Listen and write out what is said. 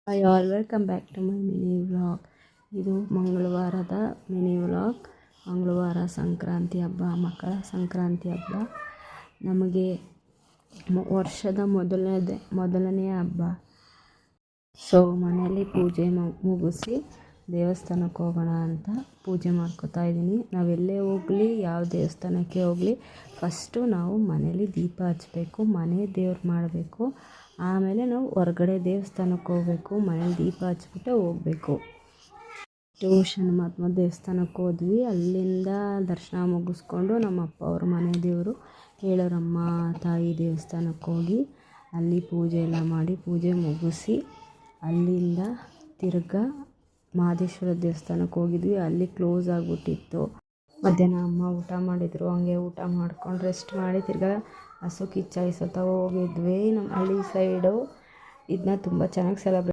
Hi all, welcome back to my mini vlog. ಇದು ಮಂಗಳವಾರದ mini vlog. ಮಂಗಳವಾರ ಸಂಕ್ರಾಂತಿ ಹಬ್ಬ, ಮಕರ ಸಂಕ್ರಾಂತಿ ಹಬ್ಬ ನಮಗೆ ವರ್ಷದ ಮೊದಲನೆಯ ಹಬ್ಬ. ಸೊ ಮನೆಯಲ್ಲಿ ಪೂಜೆ ಮುಗಿಸಿ ದೇವಸ್ಥಾನಕ್ಕೆ ಹೋಗೋಣ ಅಂತ ಪೂಜೆ ಮಾಡ್ಕೋತಾ ಇದ್ದೀನಿ. ನಾವೆಲ್ಲೇ ಹೋಗಲಿ, ಯಾವ ದೇವಸ್ಥಾನಕ್ಕೆ ಹೋಗಲಿ, ಫಸ್ಟು ನಾವು ಮನೇಲಿ ದೀಪ ಹಚ್ಚಬೇಕು, ಮನೆ ದೇವ್ರು ಮಾಡಬೇಕು. ಆಮೇಲೆ ನಾವು ಹೊರಗಡೆ ದೇವಸ್ಥಾನಕ್ಕೆ ಹೋಗಬೇಕು. ಮನೇಲಿ ದೀಪ ಹಚ್ಬಿಟ್ಟೆ ಹೋಗಬೇಕು. ಶನಿಮಹಾತ್ಮ ದೇವಸ್ಥಾನಕ್ಕೆ ಹೋದ್ವಿ. ಅಲ್ಲಿಂದ ದರ್ಶನ ಮುಗಿಸ್ಕೊಂಡು ನಮ್ಮ ಅಪ್ಪ ಅವ್ರ ಮನೆ ದೇವರು ಹೇಳೋರಮ್ಮ ತಾಯಿ ದೇವಸ್ಥಾನಕ್ಕೆ ಹೋಗಿ ಅಲ್ಲಿ ಪೂಜೆ ಎಲ್ಲ ಮಾಡಿ ಪೂಜೆ ಮುಗಿಸಿ ಅಲ್ಲಿಂದ ತಿರ್ಗಾ ಮಹದೇಶ್ವರ ದೇವಸ್ಥಾನಕ್ಕೆ ಹೋಗಿದ್ವಿ. ಅಲ್ಲಿ ಕ್ಲೋಸ್ ಆಗಿಬಿಟ್ಟಿತ್ತು. ಮಧ್ಯಾಹ್ನ ಅಮ್ಮ ಊಟ ಮಾಡಿದರು. ಹಂಗೆ ಊಟ ಮಾಡ್ಕೊಂಡು ರೆಸ್ಟ್ ಮಾಡಿ ತಿರ್ಗಾ ಹಸು ಕಿಚ್ಚಾಯಿಸೋತ ಹೋಗಿದ್ವಿ. ನಮ್ಮ ಹಳ್ಳಿ ಸೈಡು ಇದನ್ನ ತುಂಬ ಚೆನ್ನಾಗಿ